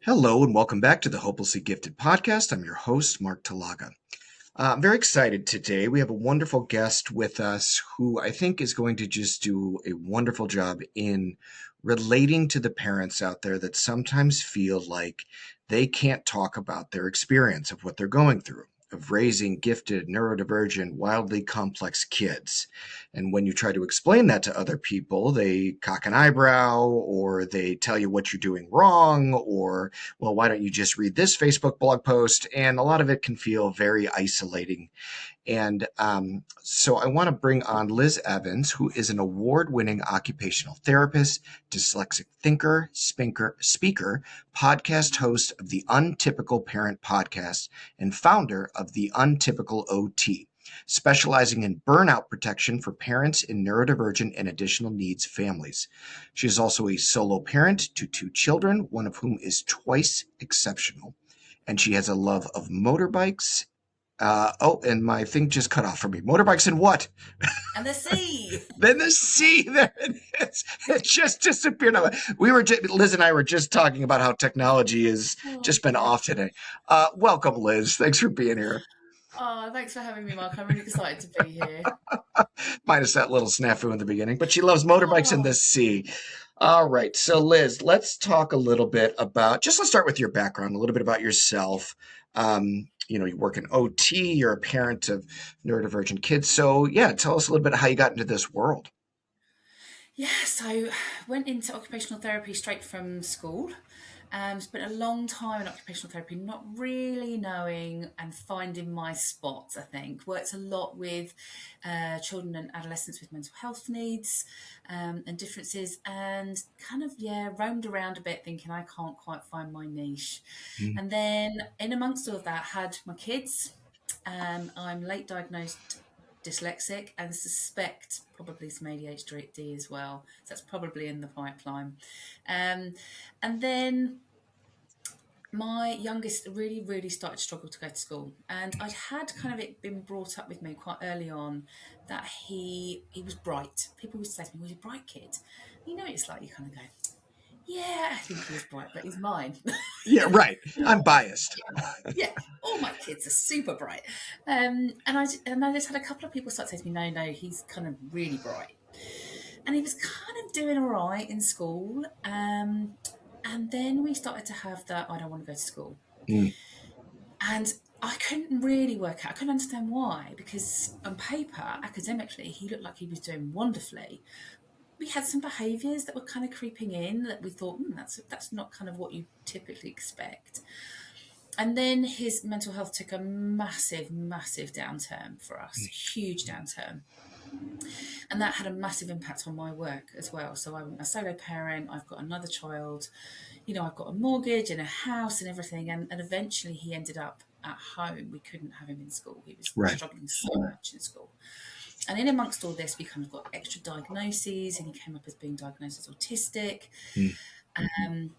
Hello and welcome back to the Hopelessly Gifted podcast. I'm your host, Mark Talaga. I'm very excited today. We have a wonderful guest with us who I think is going to just do a wonderful job in relating to the parents out there that sometimes feel like they can't talk about their experience of what they're going through, of raising gifted, neurodivergent, wildly complex kids. And when you try to explain that to other people, they cock an eyebrow or they tell you what you're doing wrong or, well, why don't you just read this Facebook blog post? And a lot of it can feel very isolating. And so I want to bring on Liz Evans, who is an award-winning occupational therapist, dyslexic thinker, speaker, podcast host of the Untypical Parent podcast, and founder of the Untypical OT, specializing in burnout protection for parents in neurodivergent and additional needs families. She is also a solo parent to two children, one of whom is twice exceptional. And she has a love of motorbikes. And my thing just cut off for me. Motorbikes and what? And the sea. Then the sea. There it is. It just disappeared. Liz and I were just talking about how technology has just been off today. Welcome, Liz. Thanks for being here. Oh, thanks for having me, Mark. I'm really excited to be here. Minus that little snafu in the beginning, but she loves motorbikes and the sea. All right. So, Liz, let's talk a little bit about, let's start with your background, a little bit about yourself. You work in OT, you're a parent of neurodivergent kids. So, yeah, tell us a little bit how you got into this world. Yeah, so went into occupational therapy straight from school. Spent a long time in occupational therapy, not really knowing and finding my spots, I think. Worked a lot with children and adolescents with mental health needs and differences, and kind of, roamed around a bit thinking I can't quite find my niche. Mm. And then in amongst all of that, had my kids. I'm late diagnosed dyslexic and suspect probably some ADHD as well. So that's probably in the pipeline. And then my youngest really, really started to struggle to go to school. And I'd had kind of it been brought up with me quite early on that he was bright. People would say to me, "Well, you're a bright kid." It's like you kind of go, "Yeah, I think he was bright, but he's mine." Yeah, right. I'm biased. Yeah, all my kids are super bright. And I just had a couple of people start saying to me, no, he's kind of really bright. And he was kind of doing all right in school. And then we started to have that, I don't want to go to school. Mm. And I couldn't really work out, I couldn't understand why, because on paper, academically, he looked like he was doing wonderfully. We had some behaviours that were kind of creeping in that we thought, that's not kind of what you typically expect. And then his mental health took a massive, massive downturn for us, huge downturn. And that had a massive impact on my work as well. So I'm a solo parent, I've got another child, I've got a mortgage and a house and everything. And eventually he ended up at home. We couldn't have him in school. He was Right. struggling so much in school. And in amongst all this, we kind of got extra diagnoses, and he came up as being diagnosed as autistic. Mm.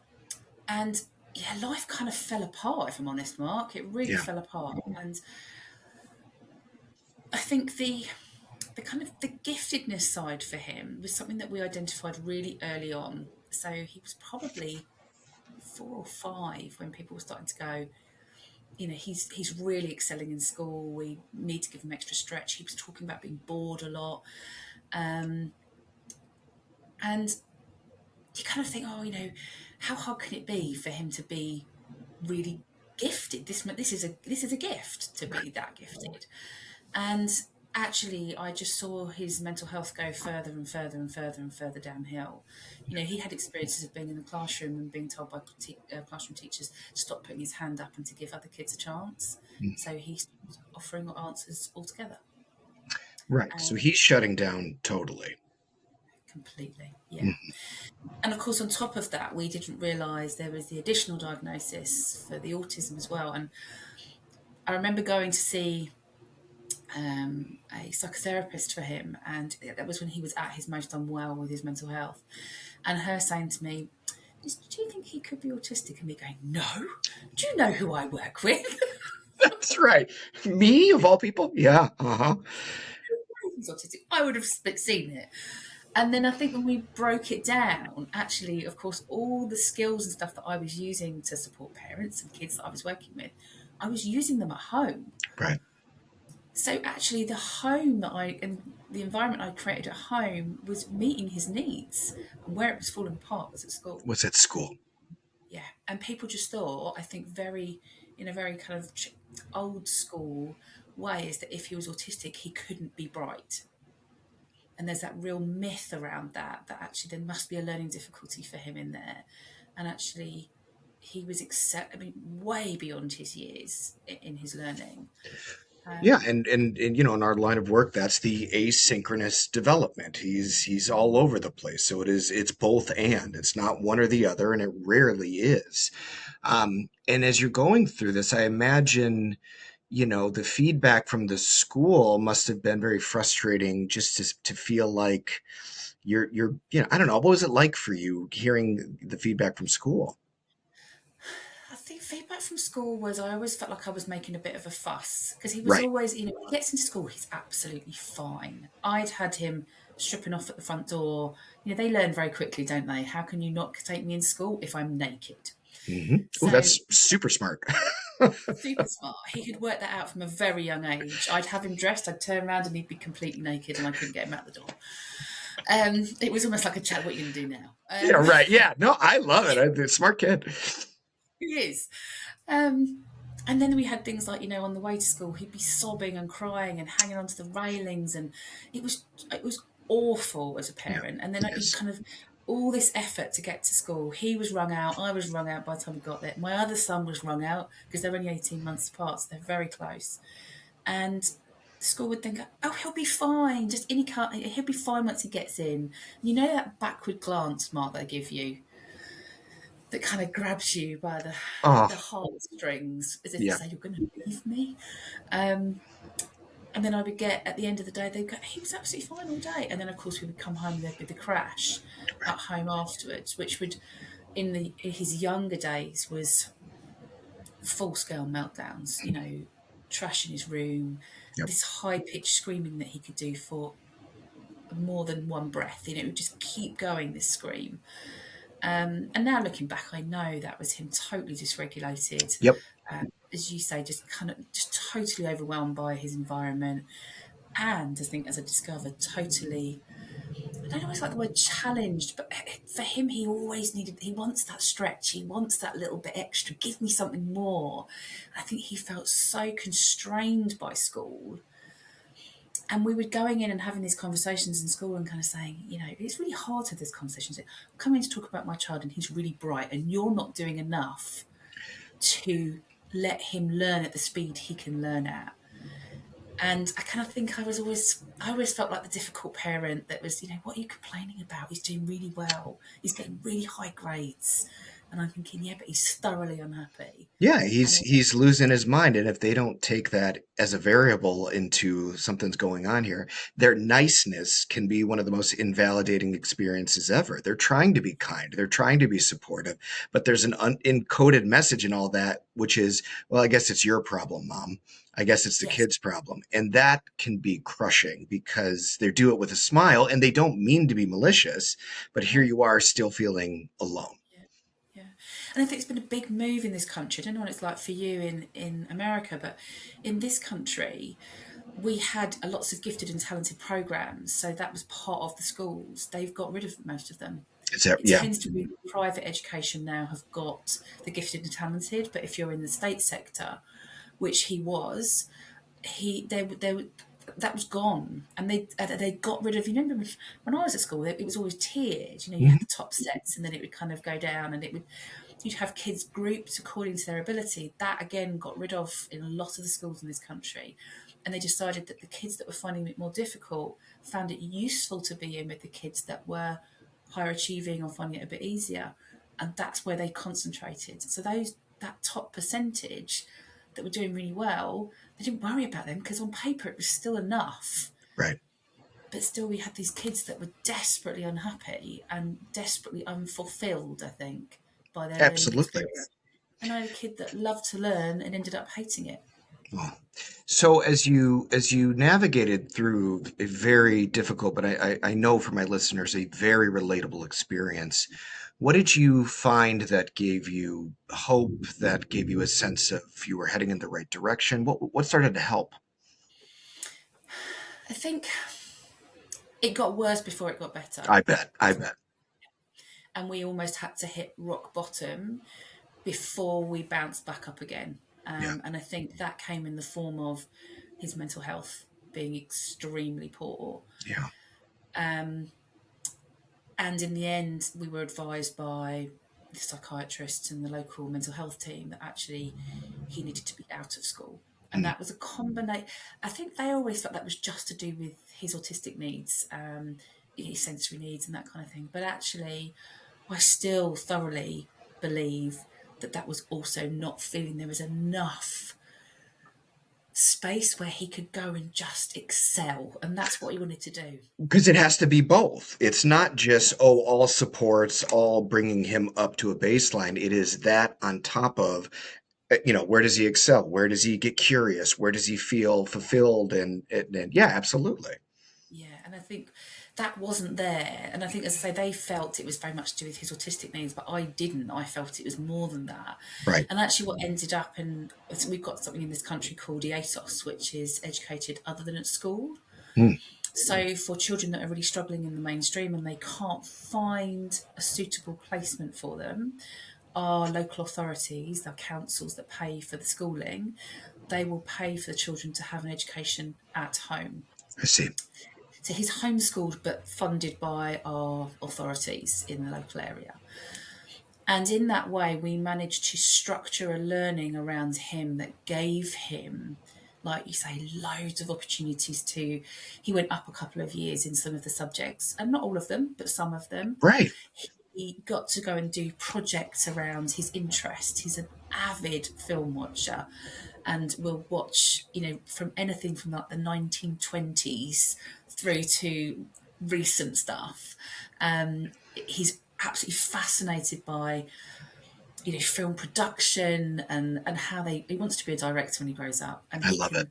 And yeah, life kind of fell apart, if I'm honest, Mark. It really fell apart. And I think the kind of the giftedness side for him was something that we identified really early on. So he was probably 4 or 5 when people were starting to go, he's really excelling in school. We need to give him extra stretch. He was talking about being bored a lot. And you kind of think, how hard can it be for him to be really gifted? This is a gift to be that gifted. And actually, I just saw his mental health go further and further and further and further downhill. He had experiences of being in the classroom and being told by classroom teachers to stop putting his hand up and to give other kids a chance. Mm. So he's offering answers altogether. Right. So he's shutting down totally. Completely, yeah. And of course, on top of that, we didn't realise there was the additional diagnosis for the autism as well. And I remember going to see a psychotherapist for him, and that was when he was at his most unwell with his mental health. And her saying to me, "Do you think he could be autistic?" And me going, "No. Do you know who I work with?" That's right. Me, of all people? Yeah. Uh-huh. He's autistic. I would have seen it. And then I think when we broke it down, actually, of course, all the skills and stuff that I was using to support parents and kids that I was working with, I was using them at home. Right. So actually, the home that I and the environment I created at home was meeting his needs, and where it was falling apart was at school. Was at school. Yeah, and people just thought, I think, very in a very kind of old school way, is that if he was autistic, he couldn't be bright. And there's that real myth around that, that actually there must be a learning difficulty for him in there. And actually, he was I mean, way beyond his years in his learning. Yeah, Um, and in our line of work, that's the asynchronous development. He's all over the place. So it's both and. It's not one or the other, and it rarely is. And as you're going through this, I imagine, the feedback from the school must have been very frustrating just to feel like I don't know, what was it like for you hearing the feedback from school? I think feedback from school was I always felt like I was making a bit of a fuss because he was Right. always, when he gets into school, he's absolutely fine. I'd had him stripping off at the front door. They learn very quickly, don't they? How can you not take me in school if I'm naked? Oh, So that's super smart. super smart. He had worked that out from a very young age. I'd have him dressed, I'd turn around and he'd be completely naked and I couldn't get him out the door. It was almost like a chat, what are you going to do now? Yeah, right. Yeah. No, I love it. Smart kid. He is. Um, and then we had things like, on the way to school, he'd be sobbing and crying and hanging onto the railings, and it was awful as a Yeah. parent. And then you Yes. kind of all this effort to get to school. He was wrung out. I was wrung out by the time we got there. My other son was wrung out because they're only 18 months apart, so they're very close. And the school would think, "Oh, he'll be fine. Just any car, he'll be fine once he gets in." That backward glance, Mark, they give you that kind of grabs you by Oh, the heartstrings, as if to yeah. say, "You're going to leave me." Um, and then I would get at the end of the day, they'd go, "He was absolutely fine all day." And then, of course, we would come home and there'd be the crash Right. at home afterwards, which would, in his younger days, was full scale meltdowns. Trash in his room, Yep. this high pitched screaming that he could do for more than one breath. It would just keep going, this scream. And now looking back, I know that was him totally dysregulated. Yep. As you say, just kind of just totally overwhelmed by his environment. And I think, as I discovered, totally, I don't always like the word challenged, but for him, he wants that stretch. He wants that little bit extra. Give me something more. I think he felt so constrained by school, and we were going in and having these conversations in school and kind of saying, it's really hard to have this conversation. I'm coming to talk about my child and he's really bright and you're not doing enough to let him learn at the speed he can learn at. And I kind of think I always felt like the difficult parent that was, what are you complaining about? He's doing really well. He's getting really high grades. And I'm thinking, yeah, but he's thoroughly unhappy. Yeah, And he's losing his mind, and if they don't take that as a variable into something's going on here, their niceness can be one of the most invalidating experiences ever. They're trying to be kind, they're trying to be supportive, but there's an encoded message in all that, which is, well, I guess it's your problem, mom. I guess it's the yes, kid's problem, and that can be crushing because they do it with a smile, and they don't mean to be malicious, but here no. you are still feeling alone. Yeah, yeah. And I think it's been a big move in this country. I don't know what it's like for you in America, but in this country, we had lots of gifted and talented programs. So that was part of the schools. They've got rid of most of them. Is that, It yeah. tends to be private education now have got the gifted and talented, but if you're in the state sector, which he was, they that was gone, and they got rid of. You remember when I was at school, it was always tiered. You had the top sets, and then it would kind of go down, and you'd have kids grouped according to their ability. That again got rid of in a lot of the schools in this country, and they decided that the kids that were finding it more difficult found it useful to be in with the kids that were higher achieving or finding it a bit easier, and that's where they concentrated. So that top percentage that were doing really well, they didn't worry about them because on paper it was still enough. Right. But still, we had these kids that were desperately unhappy and desperately unfulfilled, I think, by their learning Absolutely. experience. And I had a kid that loved to learn and ended up hating it. Well, so as you navigated through a very difficult, but I know for my listeners, a very relatable experience, what did you find that gave you hope, that gave you a sense of you were heading in the right direction? What started to help? I think it got worse before it got better. I bet. I bet. And we almost had to hit rock bottom before we bounced back up again. Yeah. And I think that came in the form of his mental health being extremely poor. Yeah. Um, and in the end, we were advised by the psychiatrist and the local mental health team that actually he needed to be out of school. And Mm. that was a combination. I think they always felt that was just to do with his autistic needs, his sensory needs, and that kind of thing. But actually, I still thoroughly believe that that was also not feeling there was enough space where he could go and just excel. And that's what he wanted to do. Because it has to be both. It's not just, oh, all supports, all bringing him up to a baseline. It is that on top of, where does he excel? Where does he get curious? Where does he feel fulfilled? And yeah, absolutely. Yeah, and I think that wasn't there. And I think, as I say, they felt it was very much to do with his autistic needs, but I didn't. I felt it was more than that. Right. And actually, what ended up, and so we've got something in this country called EASOS, which is educated other than at school. Mm, So for children that are really struggling in the mainstream and they can't find a suitable placement for them, our local authorities, our councils that pay for the schooling, they will pay for the children to have an education at home. I see. So he's homeschooled but funded by our authorities in the local area. And in that way, we managed to structure a learning around him that gave him, like you say, loads of opportunities to. He went up a couple of years in some of the subjects, and not all of them, but some of them. Right. He got to go and do projects around his interest. He's an avid film watcher and will watch, from anything from like the 1920s through to recent stuff. He's absolutely fascinated by film production and how he wants to be a director when he grows up, and I he love it.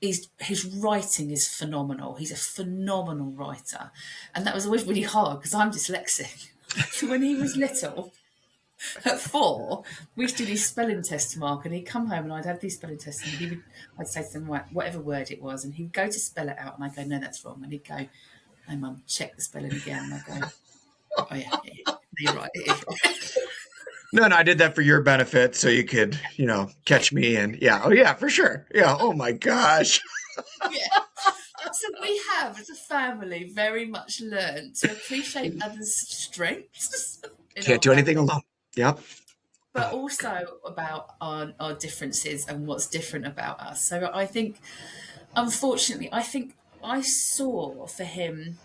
can his writing is phenomenal. He's a phenomenal writer, and that was always really hard because I'm dyslexic. So when he was little, at 4, we used to do these spelling tests, Mark, and he'd come home and I'd have these spelling tests, and I'd say to him, right, whatever word it was, and he'd go to spell it out, and I'd go, no, that's wrong, and he'd go, no, Mum, check the spelling again, and I go, oh yeah, yeah, yeah, you're right, it is right. No, no, I did that for your benefit so you could, catch me and yeah. Oh yeah, for sure. Yeah. Oh my gosh. Yeah. So we have, as a family, very much learned to appreciate others' strengths in Can't our do anything family, alone. Yep. but also about our differences and what's different about us. So I think, unfortunately, I saw for him,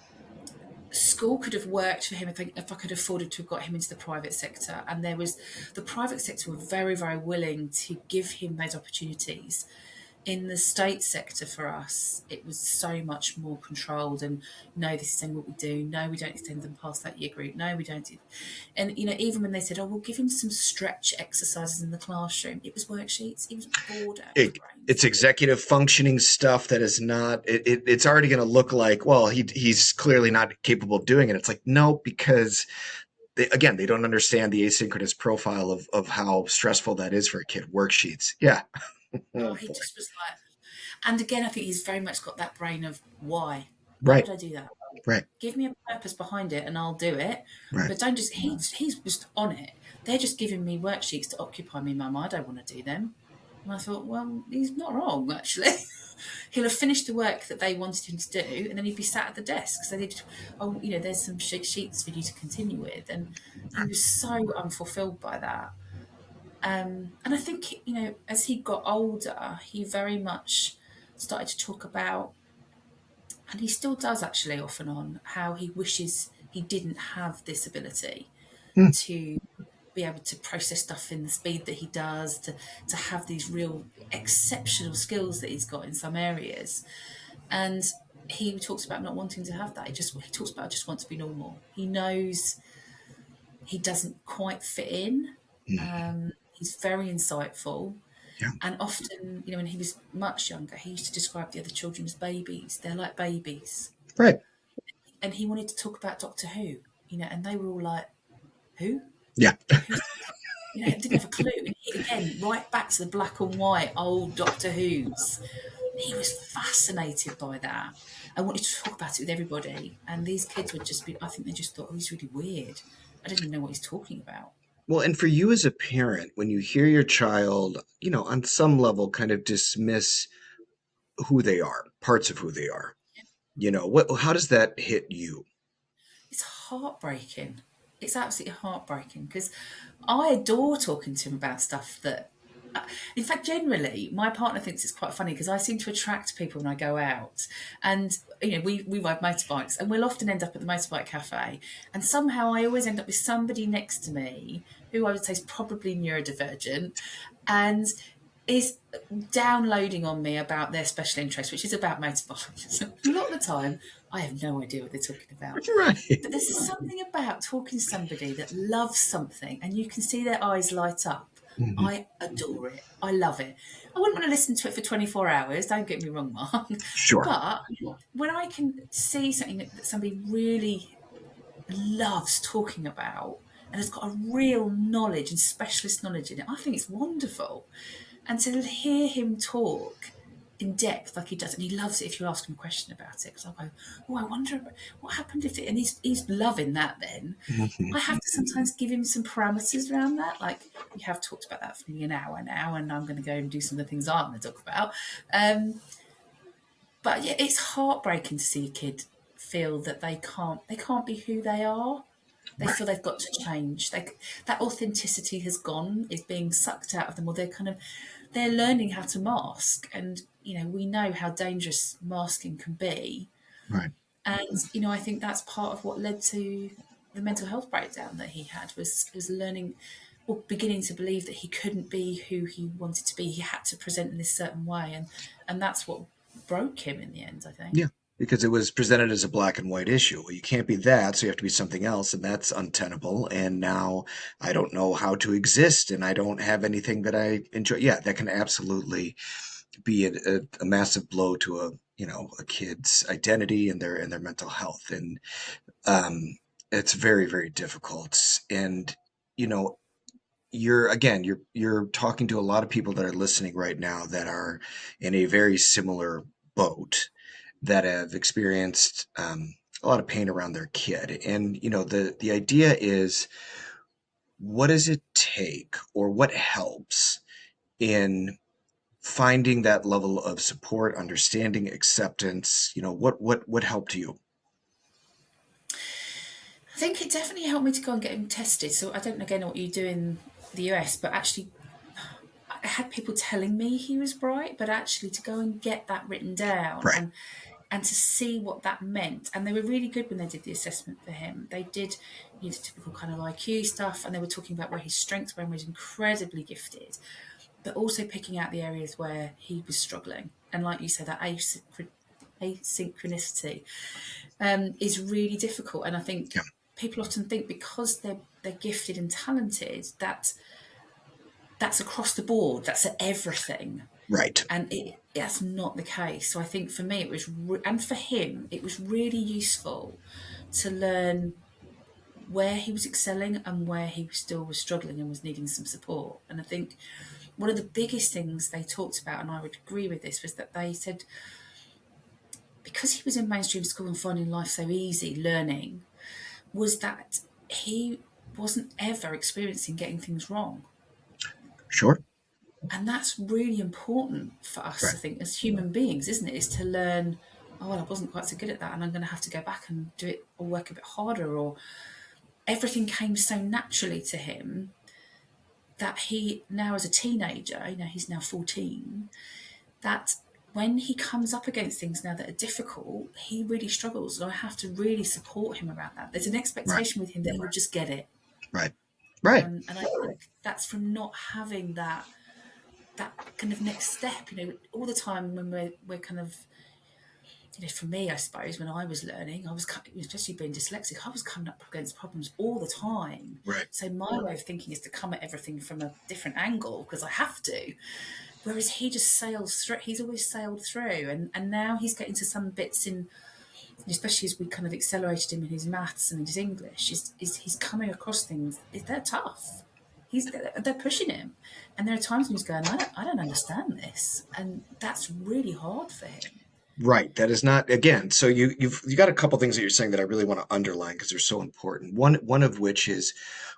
school could have worked for him if I could have afforded to have got him into the private sector. And the private sector were very, very willing to give him those opportunities. In the state sector for us, it was so much more controlled and no, this is only what we do. No, we don't extend them past that year group. No, we don't do. And, even when they said, oh, we'll give him some stretch exercises in the classroom, it was worksheets. He was bored out of his it, brains. it's executive functioning stuff that is not it's already going to look like, well, he's clearly not capable of doing it. It's like, no, because they don't understand the asynchronous profile of how stressful that is for a kid. Worksheets, yeah. Oh, Oh he boy. just was like, and again, I think he's very much got that brain of why? Why Right. would I do that? Right. Give me a purpose behind it and I'll do it. Right. But don't just, he's just on it. They're just giving me worksheets to occupy me, Mum. I don't want to do them. And I thought, well, he's not wrong, actually. He'll have finished the work that they wanted him to do, and then he'd be sat at the desk. So they'd, oh, there's some sheets for you to continue with. And he was so unfulfilled by that. And I think, as he got older, he very much started to talk about, and he still does actually off and on, how he wishes he didn't have this ability Hmm. to be able to process stuff in the speed that he does, to have these real exceptional skills that he's got in some areas. And he talks about not wanting to have that. He talks about, I just want to be normal. He knows he doesn't quite fit in. Hmm. He's very insightful. Yeah. And often, when he was much younger, he used to describe the other children as babies. They're like babies. Right. And he wanted to talk about Doctor Who, and they were all like, who? Yeah. Who's didn't have a clue. And again, right back to the black and white old Doctor Who's. He was fascinated by that. I wanted to talk about it with everybody. And these kids would just be, I think they just thought, oh, he's really weird. I didn't even know what he's talking about. Well, and for you as a parent, when you hear your child, on some level kind of dismiss who they are, parts of who they are, how does that hit you? It's heartbreaking. It's absolutely heartbreaking because I adore talking to him about stuff that. In fact, generally, my partner thinks it's quite funny because I seem to attract people when I go out, and we ride motorbikes, and we'll often end up at the motorbike cafe, and somehow I always end up with somebody next to me who I would say is probably neurodivergent, and is downloading on me about their special interest, which is about motorbikes. A lot of the time, I have no idea what they're talking about. Right. But there's something about talking to somebody that loves something and you can see their eyes light up. Mhm. I adore it. I love it. I wouldn't want to listen to it for 24 hours, don't get me wrong, Mark. Sure. But when I can see something that somebody really loves talking about and has got a real knowledge and specialist knowledge in it, I think it's wonderful. And to hear him talk in depth like he does, and he loves it if you ask him a question about it. Because I'll go, oh, I wonder what happened if it, and he's loving that then. Mhm. I have to sometimes give him some parameters around that. Like, we have talked about that for nearly an hour now, and I'm going to go and do some of the things I'm going to talk about. But yeah, it's heartbreaking to see a kid feel that they can't be who they are. They Right. feel they've got to change. That authenticity has gone, is being sucked out of them, or they're learning how to mask. And we know how dangerous masking can be. Right. And I think that's part of what led to the mental health breakdown that he had, was learning or beginning to believe that he couldn't be who he wanted to be. He had to present in this certain way, and that's what broke him in the end, I think. Yeah. Because it was presented as a black and white issue. Well, you can't be that, so you have to be something else, and that's untenable. And now I don't know how to exist, and I don't have anything that I enjoy. Yeah, that can absolutely be a massive blow to a kid's identity and their mental health. And it's very, very difficult. And you know, you're talking to a lot of people that are listening right now that are in a very similar boat, that have experienced a lot of pain around their kid. And the idea is, what does it take, or what helps in finding that level of support, understanding, acceptance? What helped you? I think it definitely helped me to go and get him tested. So I don't again know what you do in the US, but actually I had people telling me he was bright, but actually to go and get that written down Right. and to see what that meant. And they were really good when they did the assessment for him. They did, the typical kind of IQ stuff, and they were talking about where his strengths were and was incredibly gifted, but also picking out the areas where he was struggling. And like you said, that asynchronicity is really difficult. And I think Yeah. people often think because they're gifted and talented that that's across the board, that's at everything, Right. and that's not the case. So I think for me it was, and for him it was really useful to learn where he was excelling and where he still was struggling and was needing some support. And I think one of the biggest things they talked about, and I would agree with this, was that they said because he was in mainstream school and finding life so easy, learning, was that he wasn't ever experiencing getting things wrong. Sure. And that's really important for us, Right. I think, as human beings, isn't it? Is to learn, oh, well, I wasn't quite so good at that, and I'm going to have to go back and do it or work a bit harder. Or everything came so naturally to him that he, now as a teenager, he's now 14, that when he comes up against things now that are difficult, he really struggles. And I have to really support him around that. There's an Right. expectation with him that he'll just get it. Right. Right. And I think that's from not having that kind of next step, all the time when we're kind of for me, I suppose when I was learning, especially being dyslexic, I was coming up against problems all the time. Right. So my way of thinking is to come at everything from a different angle because I have to. Whereas he just sails through. He's always sailed through, and now he's getting to some bits in, especially as we kind of accelerated him in his maths and in his English. Is he's coming across things? They're tough. They're pushing him, and there are times when he's going, I don't understand this, and that's really hard for him. Right. That is not again. So you got a couple things that you're saying that I really want to underline because they're so important. One of which is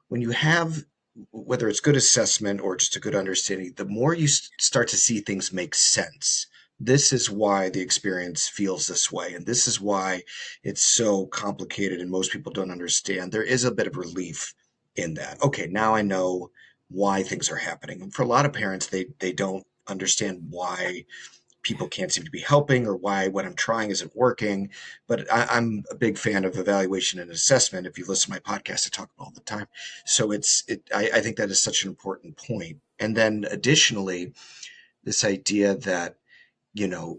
when you have whether it's good assessment or just a good understanding, the more you start to see things make sense. This is why the experience feels this way, and this is why it's so complicated and most people don't understand. There is a bit of relief in that. Okay, now I know why things are happening. And for a lot of parents, they don't understand why people can't seem to be helping or why what I'm trying isn't working. But I'm a big fan of evaluation and assessment. If you listen to my podcast, I talk about all the time. So I think that is such an important point. And then additionally, this idea that,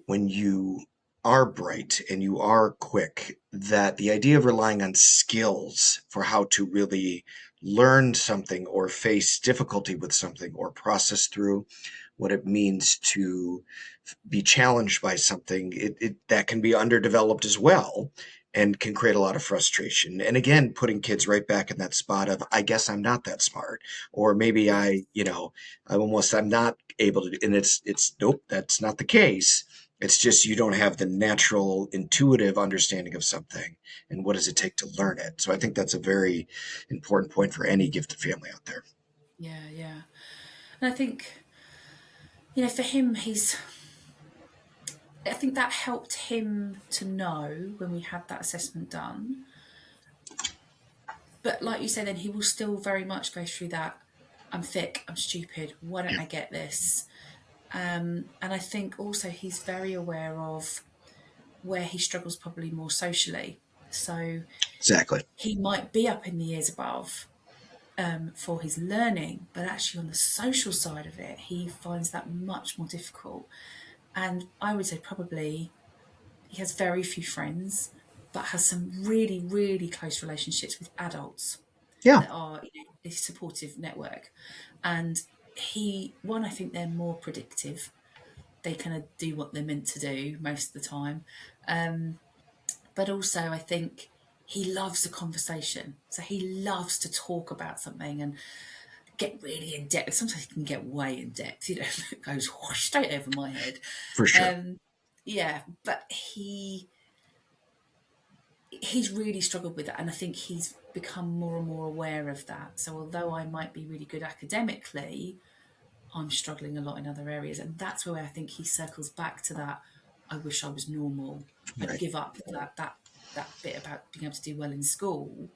when you are bright and you are quick, that the idea of relying on skills for how to really learn something or face difficulty with something or process through what it means to be challenged by something, that can be underdeveloped as well and can create a lot of frustration. And again, putting kids right back in that spot of, I guess I'm not that smart, or maybe Yes. I'm not able to, and it's nope, that's not the case. It's just you don't have the natural intuitive understanding of something and what does it take to learn it. So I think that's a very important point for any gifted family out there. Yeah, yeah. And I think, for him, I think that helped him to know when we had that assessment done. But like you say, then he will still very much go through that. I'm thick, I'm stupid, why don't Yeah, I get this? And I think also he's very aware of where he struggles probably more socially. So exactly. he might be up in the years above for his learning, but actually on the social side of it, he finds that much more difficult. And I would say probably he has very few friends, but has some really, really close relationships with adults Yeah, that are a supportive network. And I think they're more predictive. They kind of do what they're meant to do most of the time. But also, I think he loves a conversation. So he loves to talk about something and get really in depth. Sometimes he can get way in depth, it goes whoosh, straight over my head. for sure. Um, yeah, but he's really struggled with that, and I think he's become more and more aware of that. So although I might be really good academically, I'm struggling a lot in other areas, and that's where I think he circles back to that. I wish I was normal. I'd Right. give up that bit about being able to do well in school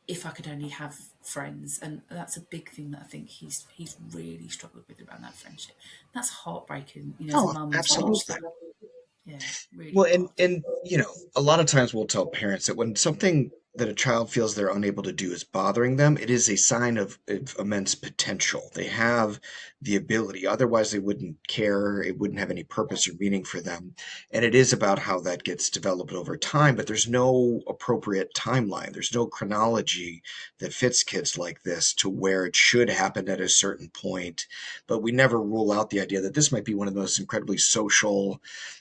if I could only have friends, and that's a big thing that I think he's really struggled with around that friendship. That's heartbreaking, as a Oh, mum to watch absolutely. that. Yeah, really Well, hard. a lot of times we'll tell parents that when something that a child feels they're unable to do is bothering them, it is a sign of immense potential. They have the ability. Otherwise, they wouldn't care. It wouldn't have any purpose or meaning for them. And it is about how that gets developed over time, but there's no appropriate timeline. There's no chronology that fits kids like this to where it should happen at a certain point. But we never rule out the idea that this might be one of the most incredibly social.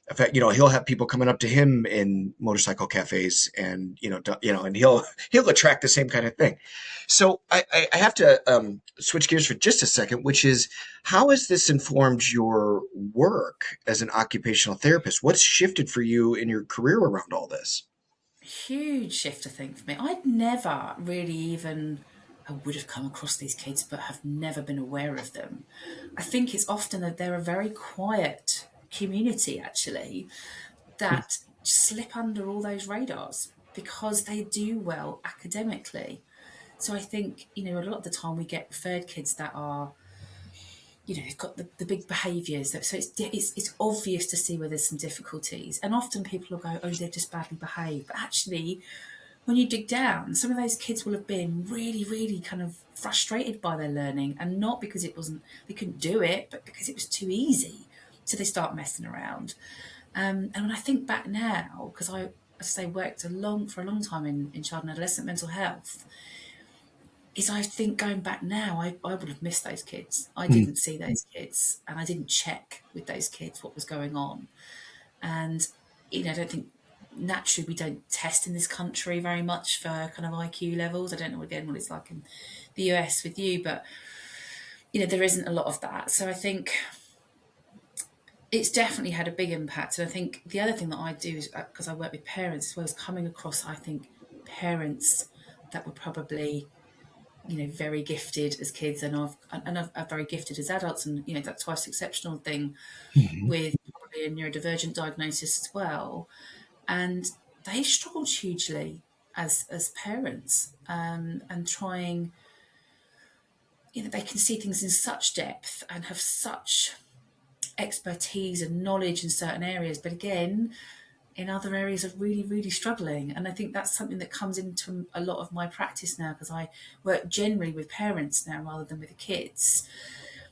In fact, he'll have people coming up to him in motorcycle cafes, and and he'll attract the same kind of thing. So I have to switch gears for just a second, which is how has this informed your work as an occupational therapist? What's shifted for you in your career around all this? Huge shift, I think, for me. I'd never really even, I would have come across these kids, but have never been aware of them. I think it's often that they're a very quiet community, actually, that slip under all those radars because they do well academically. So I think, a lot of the time we get referred kids that are, they've got the big behaviours. So it's obvious to see where there's some difficulties. And often people will go, oh, they're just badly behaved. But actually, when you dig down, some of those kids will have been really, really kind of frustrated by their learning, and not because they couldn't do it, but because it was too easy. So they start messing around. And when I think back now, because I, as I say, worked for a long time in child and adolescent mental health, is I think going back now, I would have missed those kids. I Mm. didn't see those kids, and I didn't check with those kids what was going on. And I don't think naturally we don't test in this country very much for kind of IQ levels. I don't know again what it's like in the US with you, but there isn't a lot of that. So I think it's definitely had a big impact. And I think the other thing that I do is because I work with parents as well as coming across, I think, parents that were probably very gifted as kids and are very gifted as adults, and that twice exceptional thing Mhm. with probably a neurodivergent diagnosis as well, and they struggled hugely as parents, and trying, they can see things in such depth and have such expertise and knowledge in certain areas, but again, in other areas are really, really struggling. And I think that's something that comes into a lot of my practice now, because I work generally with parents now rather than with the kids.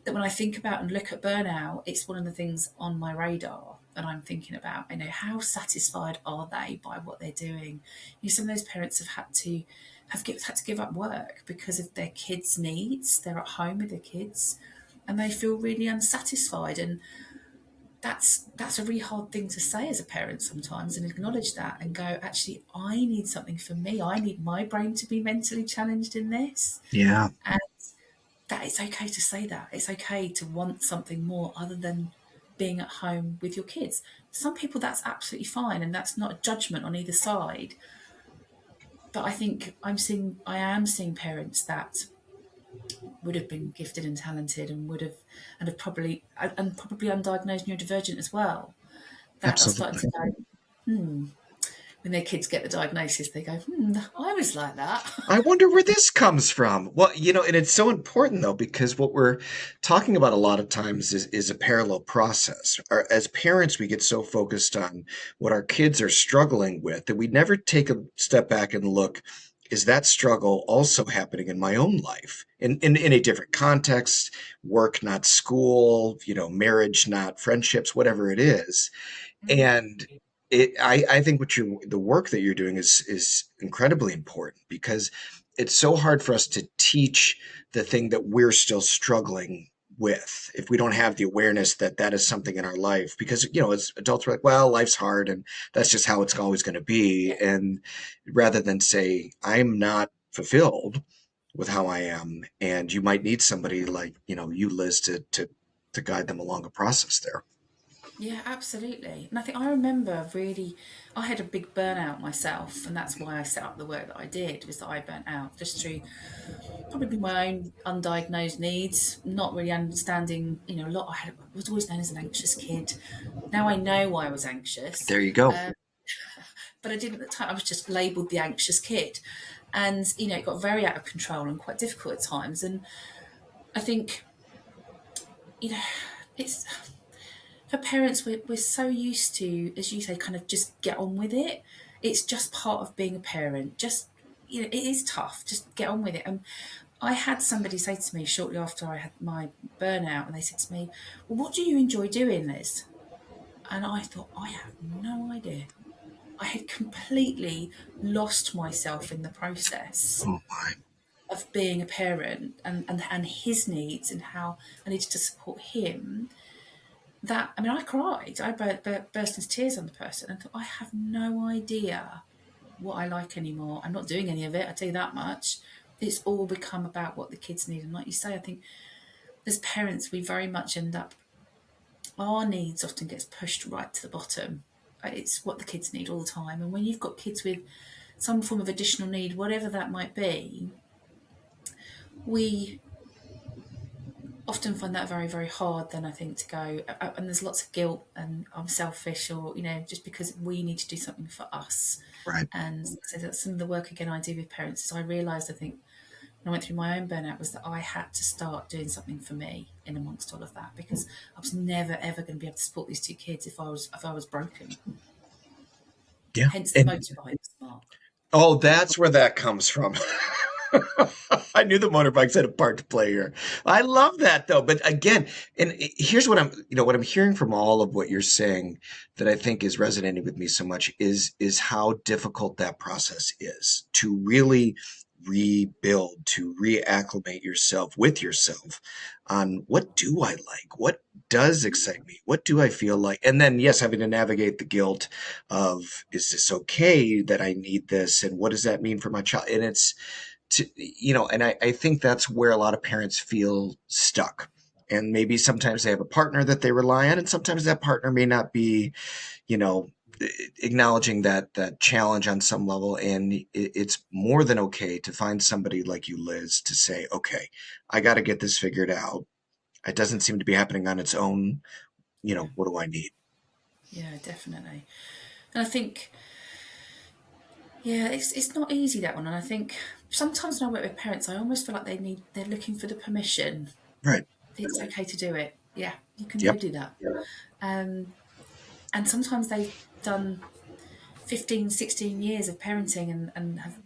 That when I think about and look at burnout, it's one of the things on my radar that I'm thinking about. How satisfied are they by what they're doing? Some of those parents had to give up work because of their kids' needs. They're at home with their kids, and they feel really unsatisfied. And that's a really hard thing to say as a parent sometimes, and acknowledge that and go, actually, I need something for me. I need my brain to be mentally challenged in this. Yeah, And that it's okay to say that. It's okay to want something more other than being at home with your kids. Some people, that's absolutely fine, and that's not a judgment on either side. But I think I am seeing parents that would have been gifted and talented and would have and have probably undiagnosed neurodivergent as well, that are starting absolutely. to go, when their kids get the diagnosis, they go, I was like that. I wonder where this comes from. Well, and it's so important though, because what we're talking about a lot of times is a parallel process. As parents, we get so focused on what our kids are struggling with that we never take a step back and look, is that struggle also happening in my own life? In a different context, work, not school, marriage, not friendships, whatever it is. And I think the work that you're doing is incredibly important because it's so hard for us to teach the thing that we're still struggling with if we don't have the awareness that that is something in our life. Because as adults, we're like, well, life's hard, and that's just how it's always going to be. Yeah. And rather than say, I'm not fulfilled with how I am, and you might need somebody like you, Liz, to guide them along a process there. Yeah, absolutely. And I think I remember really, I had a big burnout myself, and that's why I set up the work that I did, was that I burnt out just through probably my own undiagnosed needs, not really understanding, a lot. I was always known as an anxious kid. Now I know why I was anxious, There you go. um, but I didn't at the time. I was just labelled the anxious kid, and it got very out of control and quite difficult at times. And I think, you know, it's for parents, we're so used to, as you say, kind of just get on with it. It's just part of being a parent. Just, it is tough. Just get on with it. And I had somebody say to me shortly after I had my burnout, and they said to me, well, what do you enjoy doing, Liz? And I thought, I have no idea. I had completely lost myself in the process Oh my. of being a parent, and his needs, and how I needed to support him. That, I mean, I cried. I burst into tears on the person and thought, I have no idea what I like anymore. I'm not doing any of it, I tell you that much. It's all become about what the kids need. And like you say, I think as parents, we very much end up, our needs often gets pushed right to the bottom. It's what the kids need all the time. And when you've got kids with some form of additional need, whatever that might be, we often find that very, very hard then, I think, to go, and there's lots of guilt and I'm selfish, or just because we need to do something for us. Right. And so that's some of the work again I do with parents, is I realised, I think, when I went through my own burnout, was that I had to start doing something for me in amongst all of that, because I was never ever going to be able to support these two kids if I was broken. Yeah. Hence the And motor behind the smart. oh, that's where that comes from. I knew the motorbikes had a part to play here. I love that though. But again, and here's what what I'm hearing from all of what you're saying that I think is resonating with me so much is how difficult that process is to really rebuild, to reacclimate yourself with yourself on what do I like? What does excite me? What do I feel like? And then, yes, having to navigate the guilt of, is this okay that I need this? And what does that mean for my child? And it's, and I think that's where a lot of parents feel stuck. And maybe sometimes they have a partner that they rely on, and sometimes that partner may not be, you know, acknowledging that challenge on some level. And it's more than okay to find somebody like you, Liz, to say, okay, I got to get this figured out. It doesn't seem to be happening on its own. Yeah, What do I need? yeah, definitely. And I think, yeah, it's not easy, that one. And I think sometimes when I work with parents, I almost feel like they're looking for the permission. Right. It's okay to do it. Yeah, you can go Yep. do that. Um, and sometimes they've done 15, 16 years of parenting and have,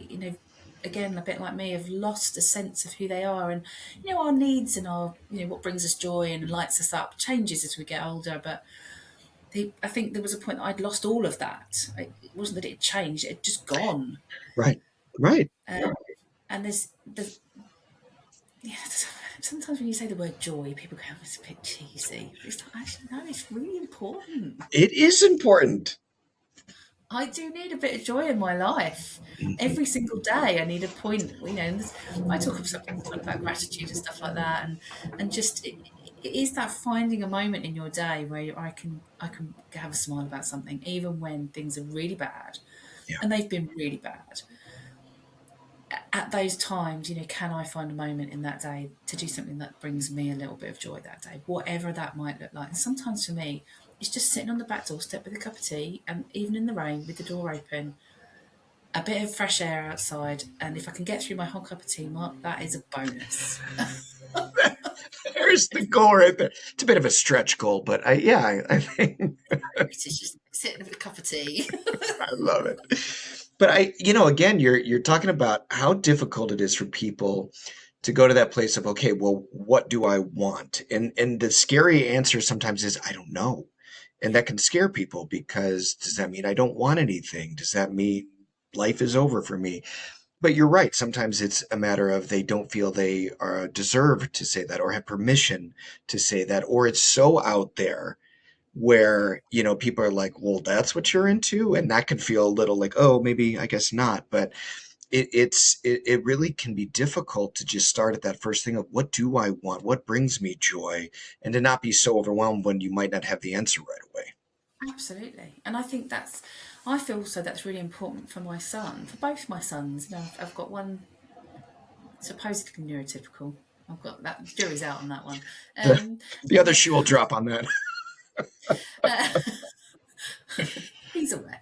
you know, again, a bit like me, have lost a sense of who they are. And, our needs and our, what brings us joy and lights us up changes as we get older. But I think there was a point that I'd lost all of that. It wasn't that it changed, it had just gone. Right. Right. And there's yeah, sometimes when you say the word joy, people go, oh, it's a bit cheesy. But it's like, actually, no, it's really important. It is important. I do need a bit of joy in my life. Every single day, I need a point. And I talk sometimes about gratitude and stuff like that, and just it is that finding a moment in your day where I can have a smile about something, even when things are really bad, Yeah. and they've been really bad. At those times, can I find a moment in that day to do something that brings me a little bit of joy that day, whatever that might look like. And sometimes for me, it's just sitting on the back doorstep with a cup of tea, and even in the rain with the door open, a bit of fresh air outside. And if I can get through my whole cup of tea, Mark, that is a bonus. There's the goal right there. It's a bit of a stretch goal, but I think It's just sitting with a cup of tea. I love it. But again, you're talking about how difficult it is for people to go to that place of, okay, well, what do I want? And the scary answer sometimes is, I don't know. And Yeah, that can scare people because does that mean I don't want anything? Does that mean life is over for me? But you're right. Sometimes it's a matter of they don't feel they are deserve to say that or have permission to say that, or it's so out there where people are like, well, that's what you're into, and that can feel a little like, oh, maybe I guess not. But it really can be difficult to just start at that first thing of what do I want, what brings me joy, and to not be so overwhelmed when you might not have the answer right away. absolutely. And I think I feel also that's really important for my son, for both my sons. I've got one supposedly neurotypical. I've got that, jury's out on that one. the, Um, the and other then shoe will drop on that. uh, he's aware.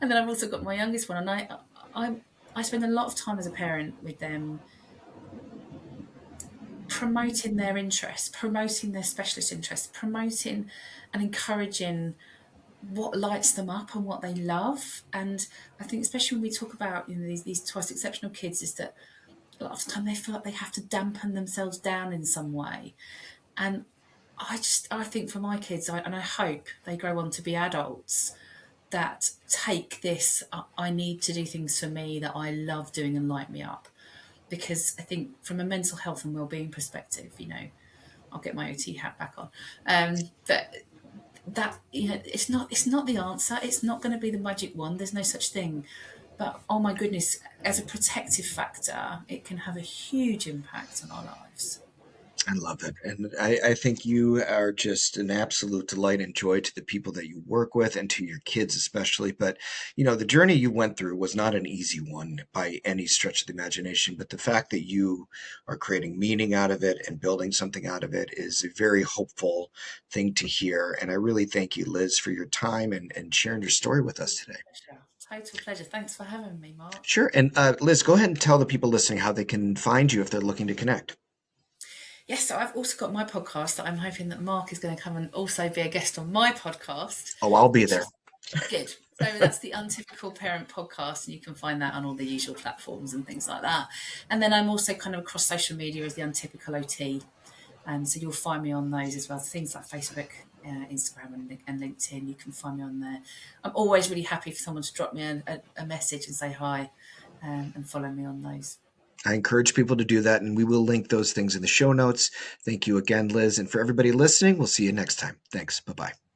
And then I've also got my youngest one, and I I spend a lot of time as a parent with them, promoting their interests, promoting their specialist interests, promoting and encouraging what lights them up and what they love. And I think especially when we talk about these twice exceptional kids, is that a lot of the time they feel like they have to dampen themselves down in some way. And I think for my kids, and I hope they grow on to be adults that take this, I need to do things for me that I love doing and light me up. Because I think from a mental health and well-being perspective, I'll get my OT hat back on. But that, it's not the answer. It's not going to be the magic wand. There's no such thing. But oh my goodness, as a protective factor, it can have a huge impact on our lives. I love it. And I think you are just an absolute delight and joy to the people that you work with and to your kids especially. But, the journey you went through was not an easy one by any stretch of the imagination. But the fact that you are creating meaning out of it and building something out of it is a very hopeful thing to hear. And I really thank you, Liz, for your time and sharing your story with us Total today. pleasure. Total pleasure. Thanks for having me, Mark. Sure. And Liz, go ahead and tell the people listening how they can find you if they're looking to connect. Yes, so I've also got my podcast that I'm hoping that Mark is going to come and also be a guest on my podcast, Oh, I'll be which there. is good. So that's the Untypical Parent podcast, and you can find that on all the usual platforms and things like that. And then I'm also kind of across social media as the Untypical OT. So you'll find me on those as well. Things like Facebook, Instagram, and LinkedIn. You can find me on there. I'm always really happy for someone to drop me a message and say hi, and follow me on those. I encourage people to do that, and we will link those things in the show notes. Thank you again, Liz. And for everybody listening, we'll see you next time. Thanks. Bye bye.